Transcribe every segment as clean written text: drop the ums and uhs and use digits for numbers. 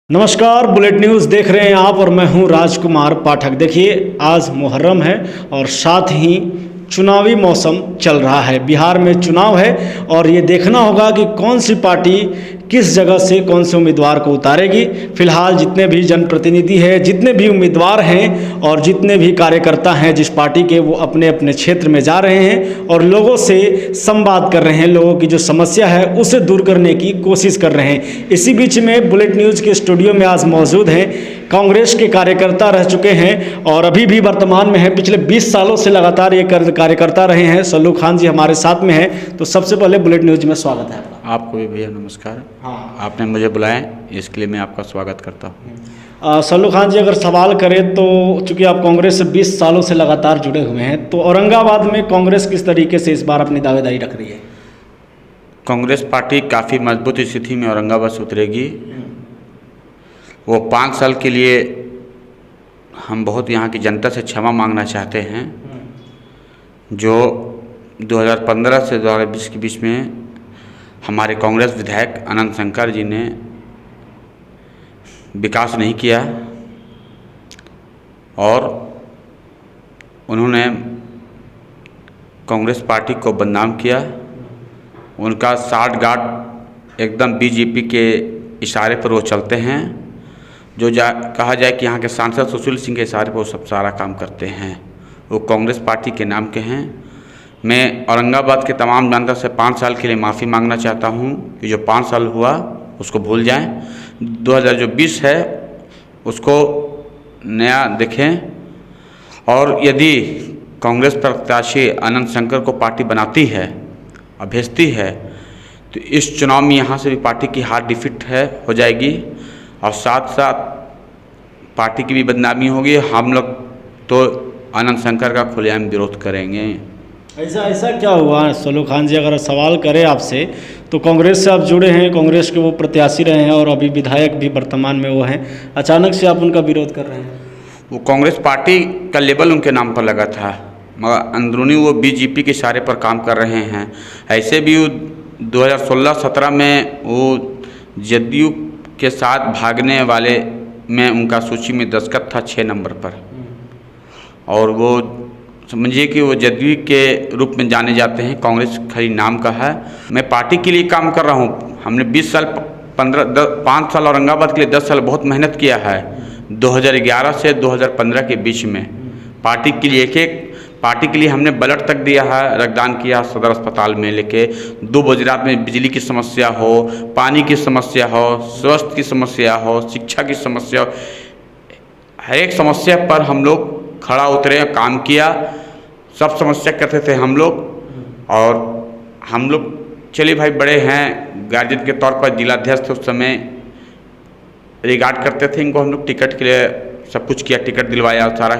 नमस्कार, bullet news देख रहे हैं आप और मैं हूं राजकुमार पाठक। देखिए, आज मुहर्रम है और साथ ही चुनावी मौसम चल रहा है। बिहार में चुनाव है और ये देखना होगा कि कौन सी पार्टी किस जगह से कौन से उम्मीदवार को उतारेगी। फिलहाल जितने भी जनप्रतिनिधि हैं, जितने भी उम्मीदवार हैं और जितने भी कार्यकर्ता हैं जिस पार्टी के, वो अपने अपने क्षेत्र में जा रहे हैं और लोगों से संवाद कर रहे हैं, लोगों की जो समस्या है उसे दूर करने की कोशिश कर रहे हैं। इसी बीच में बुलेट न्यूज़ के स्टूडियो में आज मौजूद हैं कांग्रेस के कार्यकर्ता रह चुके हैं और अभी भी वर्तमान में हैं। पिछले 20 सालों से लगातार ये कार्यकर्ता रहे हैं। सल्लू खान जी हमारे साथ में हैं। तो सबसे पहले बुलेट न्यूज़ में स्वागत है आपका। आपको भी भैया नमस्कार। हाँ, आपने मुझे बुलाया, इसके लिए मैं आपका स्वागत करता हूँ। सल्लू खान जी, अगर सवाल करें तो चूंकि आप कांग्रेस से 20 सालों से लगातार जुड़े हुए हैं, तो औरंगाबाद में कांग्रेस किस तरीके से इस बार अपनी दावेदारी रख रही है? कांग्रेस पार्टी काफ़ी मजबूत स्थिति में औरंगाबाद से उतरेगी। वो 5 साल के लिए हम बहुत यहाँ की जनता से क्षमा मांगना चाहते हैं। जो 2015 से 2020 के बीच में हमारे कांग्रेस विधायक अनंत शंकर जी ने विकास नहीं किया और उन्होंने कांग्रेस पार्टी को बदनाम किया। उनका साठगांठ एकदम बीजेपी के इशारे पर वो चलते हैं। जो कहा जाए कि यहाँ के सांसद सुशील सिंह के इशारे पर वो सब सारा काम करते हैं। वो कांग्रेस पार्टी के नाम के हैं। मैं औरंगाबाद के तमाम जनता से 5 साल के लिए माफ़ी मांगना चाहता हूँ कि जो 5 साल हुआ उसको भूल जाएं। 2020 है उसको नया देखें और यदि कांग्रेस प्रत्याशी अनंत शंकर को पार्टी बनाती है और भेजती है तो इस चुनाव में यहाँ से भी पार्टी की हार डिफीट हो जाएगी और साथ साथ पार्टी की भी बदनामी होगी। हम लोग तो अनंत शंकर का खुलेआम विरोध करेंगे। ऐसा क्या हुआ सल्लू खान जी, अगर सवाल करें आपसे, तो कांग्रेस से आप जुड़े हैं, कांग्रेस के वो प्रत्याशी रहे हैं और अभी विधायक भी वर्तमान में वो हैं, अचानक से आप उनका विरोध कर रहे हैं? वो कांग्रेस पार्टी का लेबल उनके नाम पर लगा था मगर अंदरूनी वो बीजेपी के इशारे पर काम कर रहे हैं। ऐसे भी वो 2016-17 में वो जदयू के साथ भागने वाले में उनका सूची में दस्तखत था 6 नंबर पर और वो समझिए कि वो जदयू के रूप में जाने जाते हैं। कांग्रेस खाली नाम का है। मैं पार्टी के लिए काम कर रहा हूँ। हमने 20 साल 5 साल औरंगाबाद के लिए 10 साल बहुत मेहनत किया है। 2011 से 2015 के बीच में पार्टी के लिए पार्टी के लिए हमने ब्लड तक दिया है, रक्तदान किया सदर अस्पताल में लेके। 2 गुजरात में बिजली की समस्या हो, पानी की समस्या हो, स्वास्थ्य की समस्या हो, शिक्षा की समस्या हो, हर एक समस्या पर हम लोग खड़ा उतरे, काम किया। सब समस्या करते थे हम लोग और हम लोग चलिए भाई बड़े हैं, गार्जियन के तौर पर जिलाध्यक्ष उस समय रिगार्ड करते थे इनको। हम लोग टिकट के लिए सब कुछ किया, टिकट दिलवाया, सारा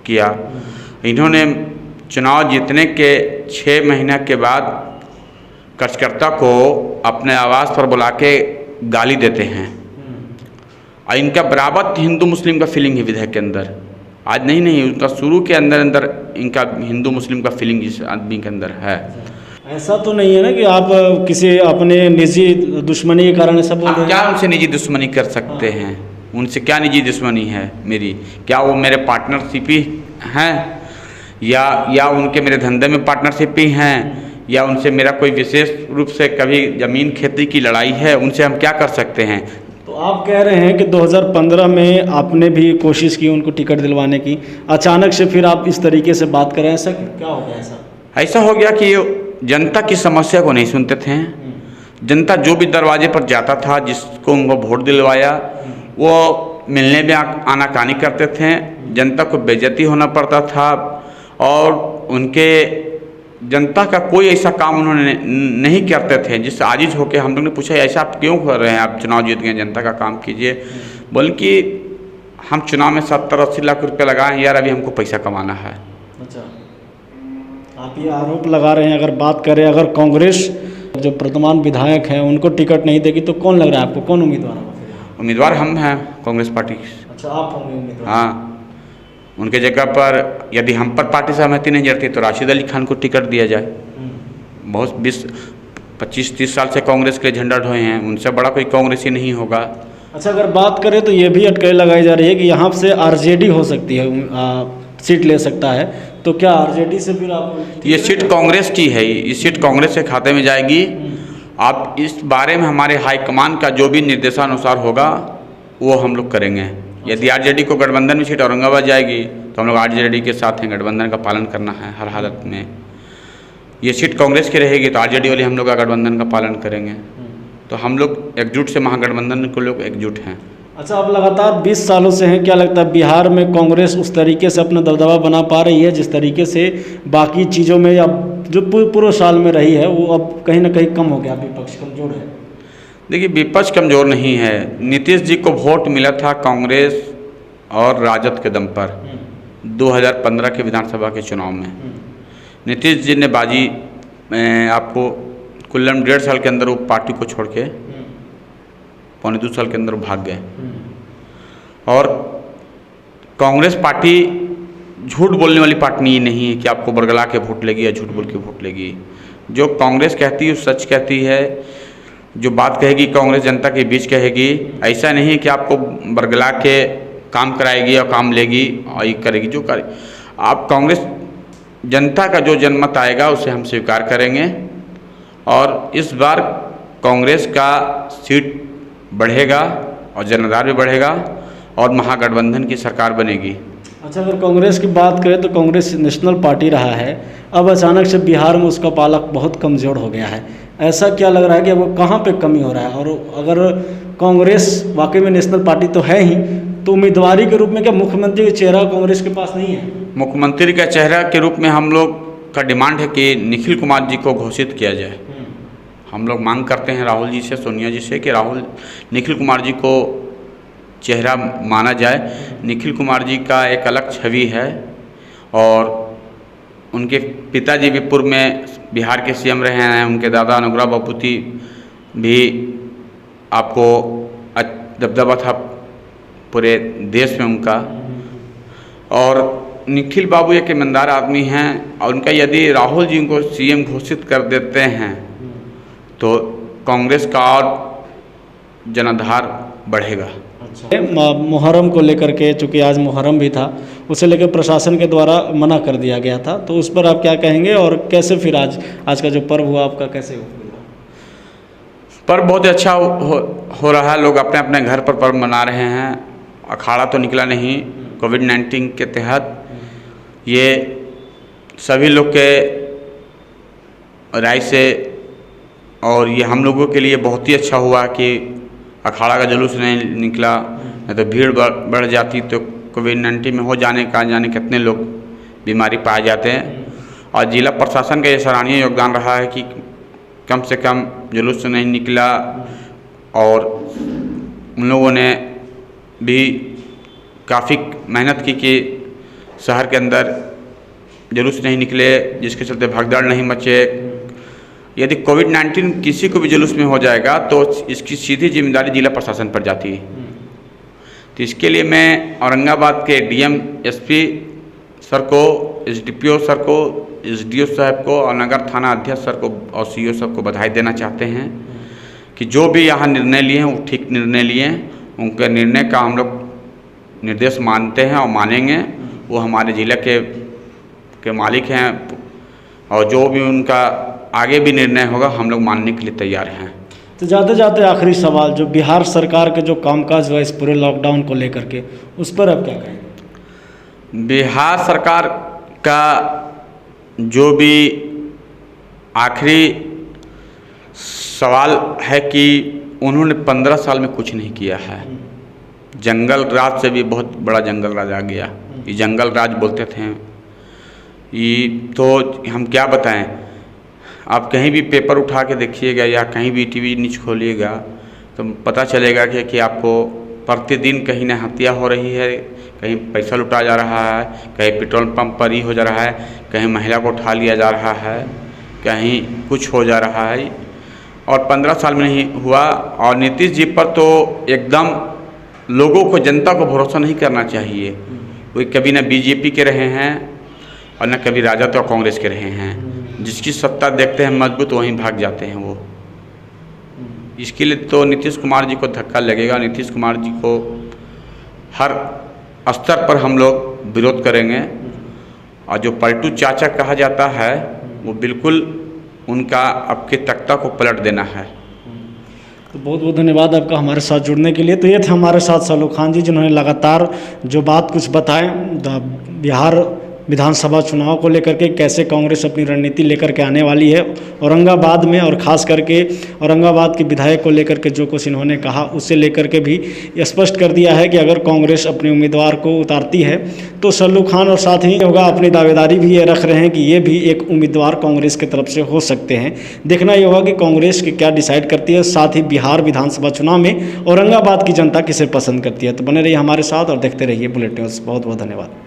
किया। इन्होंने चुनाव जीतने के 6 महीने के बाद कार्यकर्ता को अपने आवास पर बुला के गाली देते हैं और इनका बराबर हिंदू मुस्लिम का फीलिंग है विधायक के अंदर। आज नहीं उनका शुरू के अंदर इनका हिंदू मुस्लिम का फीलिंग इस आदमी के अंदर है। ऐसा तो नहीं है ना कि आप किसी अपने निजी दुश्मनी के कारण ऐसा बोल रहे हैं? क्या उनसे निजी दुश्मनी कर सकते हैं? उनसे क्या निजी दुश्मनी है मेरी? क्या वो मेरे पार्टनरशिप ही हैं या उनके मेरे धंधे में पार्टनरशिप ही हैं या उनसे मेरा कोई विशेष रूप से कभी ज़मीन खेती की लड़ाई है? उनसे हम क्या कर सकते हैं? तो आप कह रहे हैं कि 2015 में आपने भी कोशिश की उनको टिकट दिलवाने की, अचानक से फिर आप इस तरीके से बात करें, ऐसा क्या हो गया? ऐसा हो गया कि जनता की समस्या को नहीं सुनते थे। जनता जो भी दरवाजे पर जाता था, जिसको उनको वोट दिलवाया, वो मिलने में आनाकानी करते थे। जनता को बेइज्जती होना पड़ता था और उनके जनता का कोई ऐसा काम उन्होंने नहीं करते थे जिससे आजिज होकर हम लोग ने पूछा ऐसा आप क्यों कर रहे हैं? आप चुनाव जीत गए, जनता का काम कीजिए। बोल कि हम चुनाव में 70-80 लाख रुपए लगाए यार, अभी हमको पैसा कमाना है। अच्छा, आप ये आरोप लगा रहे हैं। अगर बात करें, अगर कांग्रेस जो वर्तमान विधायक हैं उनको टिकट नहीं देगी तो कौन लग रहा है आपको, कौन उम्मीदवार होगा? उम्मीदवार हम हैं कांग्रेस पार्टी। अच्छा, आप होंगे उम्मीदवार? हाँ, उनके जगह पर यदि हम पर पार्टी सहमति नहीं जरती तो राशिद अली खान को टिकट दिया जाए। बहुत 25-30 साल से कांग्रेस के झंडा ढोए हैं, उनसे बड़ा कोई कांग्रेसी नहीं होगा। अच्छा, अगर बात करें तो ये भी अटकलें लगाई जा रही है कि यहाँ से आरजेडी हो सकती है, सीट ले सकता है, तो क्या आरजेडी से फिर आप ये सीट कांग्रेस की है, ये सीट कांग्रेस के खाते में जाएगी। आप इस बारे में हमारे हाईकमान का जो भी निर्देशानुसार होगा वो हम लोग करेंगे। यदि आरजेडी को गठबंधन में सीट औरंगाबाद जाएगी तो हम लोग आरजेडी के साथ हैं, गठबंधन का पालन करना है हर हालत में। ये सीट कांग्रेस की रहेगी तो आरजेडी वाले हम लोग का गठबंधन का पालन करेंगे। तो हम लोग एकजुट से महागठबंधन को लोग एकजुट हैं। अच्छा, आप लगातार 20 सालों से हैं, क्या लगता है बिहार में कांग्रेस उस तरीके से अपना दबदबा बना पा रही है जिस तरीके से बाकी चीज़ों में या जो पूर्व साल में रही है वो अब कहीं ना कहीं कम हो गया, विपक्ष कमजोर है? देखिए, विपक्ष कमजोर नहीं है। नीतीश जी को वोट मिला था कांग्रेस और राजद के दम पर 2015 के विधानसभा के चुनाव में। नीतीश जी ने बाजी आपको कुल्लम 1.5 साल के अंदर वो पार्टी को छोड़ के 1.25 साल के अंदर भाग गए। और कांग्रेस पार्टी झूठ बोलने वाली पार्टी नहीं है कि आपको बरगला के वोट लेगी या झूठ बोल के वोट लेगी। जो कांग्रेस कहती है वो सच कहती है, जो बात कहेगी कांग्रेस जनता के बीच कहेगी। ऐसा नहीं है कि आपको बरगला के काम कराएगी और काम लेगी और ये करेगी। जो करे आप कांग्रेस जनता का जो जनमत आएगा उसे हम स्वीकार करेंगे और इस बार कांग्रेस का सीट बढ़ेगा और जनाधार भी बढ़ेगा और महागठबंधन की सरकार बनेगी। अच्छा, अगर कांग्रेस की बात करें तो कांग्रेस नेशनल पार्टी रहा है, अब अचानक से बिहार में उसका पालक बहुत कमज़ोर हो गया है। ऐसा क्या लग रहा है कि वो कहाँ पे कमी हो रहा है? और अगर कांग्रेस वाकई में नेशनल पार्टी तो है ही, तो उम्मीदवारी के रूप में क्या मुख्यमंत्री का चेहरा कांग्रेस के पास नहीं है? मुख्यमंत्री का चेहरा के रूप में हम लोग का डिमांड है कि निखिल कुमार जी को घोषित किया जाए। हम लोग मांग करते हैं राहुल जी से, सोनिया जी से कि निखिल कुमार जी को चेहरा माना जाए। निखिल कुमार जी का एक अलग छवि है और उनके पिताजी भी पूर्व में बिहार के सीएम रहे हैं। उनके दादा अनुग्रह बापूती भी आपको दबदबा था पूरे देश में उनका। और निखिल बाबू एक ईमानदार आदमी हैं और उनका यदि राहुल जी को सीएम घोषित कर देते हैं तो कांग्रेस का और जनाधार बढ़ेगा। अच्छा, मुहर्रम को लेकर के, चूँकि आज मुहर्रम भी था, उसे लेकर प्रशासन के द्वारा मना कर दिया गया था, तो उस पर आप क्या कहेंगे और कैसे फिर आज का जो पर्व हुआ आपका कैसे हुआ? पर्व बहुत अच्छा हो रहा है। लोग अपने अपने घर पर पर्व मना रहे हैं। अखाड़ा तो निकला नहीं कोविड-19 के तहत। ये सभी लोग के राय से और ये हम लोगों के लिए बहुत ही अच्छा हुआ कि अखाड़ा का जुलूस नहीं निकला, नहीं तो भीड़ बढ़ जाती तो कोविड-19 में हो जाने कितने लोग बीमारी पाए जाते हैं। और जिला प्रशासन का ये सराहनीय योगदान रहा है कि कम से कम जुलूस नहीं निकला और उन लोगों ने भी काफ़ी मेहनत की कि शहर के अंदर जुलूस नहीं निकले, जिसके चलते भगदड़ नहीं मचे। यदि कोविड-19 किसी को भी जुलूस में हो जाएगा तो इसकी सीधी जिम्मेदारी जिला प्रशासन पर जाती है। तो इसके लिए मैं औरंगाबाद के डीएम, एसपी सर को, एसडीपीओ सर को, एसडीओ साहब को और नगर थाना अध्यक्ष सर को और सीओ साहब को बधाई देना चाहते हैं कि जो भी यहाँ निर्णय लिए हैं वो ठीक निर्णय लिए हैं। उनके निर्णय का हम लोग निर्देश मानते हैं और मानेंगे। वो हमारे ज़िले के मालिक हैं और जो भी उनका आगे भी निर्णय होगा हम लोग मानने के लिए तैयार हैं। तो जाते जाते आखिरी सवाल, जो बिहार सरकार के जो कामकाज हुआ इस पूरे लॉकडाउन को लेकर के, उस पर आप क्या कहेंगे? बिहार सरकार का जो भी आखिरी सवाल है कि उन्होंने 15 साल में कुछ नहीं किया है। जंगल राज से भी बहुत बड़ा जंगल राज आ गया। ये जंगल राज बोलते थे, ये तो हम क्या बताएं। आप कहीं भी पेपर उठा के देखिएगा या कहीं भी टीवी न्यूज़ खोलिएगा तो पता चलेगा कि आपको प्रतिदिन कहीं न हत्या हो रही है, कहीं पैसा लुटा जा रहा है, कहीं पेट्रोल पंप पर ही हो जा रहा है, कहीं महिला को उठा लिया जा रहा है, कहीं कुछ हो जा रहा है। और 15 साल में नहीं हुआ। और नीतीश जी पर तो एकदम लोगों को, जनता को भरोसा नहीं करना चाहिए। वो कभी न बीजेपी के रहे हैं और न कभी राजद और कांग्रेस के रहे हैं। जिसकी सत्ता देखते हैं मजबूत वहीं भाग जाते हैं वो। इसके लिए तो नीतीश कुमार जी को धक्का लगेगा। नीतीश कुमार जी को हर स्तर पर हम लोग विरोध करेंगे। और जो पलटू चाचा कहा जाता है वो बिल्कुल उनका आपके तख्ता को पलट देना है। तो बहुत बहुत धन्यवाद आपका हमारे साथ जुड़ने के लिए। तो ये थे हमारे साथ सलोख खान जी, जिन्होंने लगातार जो बात कुछ बताएं बिहार विधानसभा चुनाव को लेकर के, कैसे कांग्रेस अपनी रणनीति लेकर के आने वाली है औरंगाबाद में, और ख़ास करके औरंगाबाद के विधायक को लेकर के जो कुछ इन्होंने कहा उससे लेकर के भी स्पष्ट कर दिया है कि अगर कांग्रेस अपने उम्मीदवार को उतारती है तो सल्लू खान और साथ ही होगा अपनी दावेदारी भी ये रख रहे हैं कि ये भी एक उम्मीदवार कांग्रेस की तरफ से हो सकते हैं। देखना ये होगा कि कांग्रेस की क्या डिसाइड करती है, साथ ही बिहार विधानसभा चुनाव में औरंगाबाद की जनता किसे पसंद करती है। तो बने रहिए हमारे साथ और देखते रहिए बुलेटिन न्यूज़। बहुत बहुत धन्यवाद।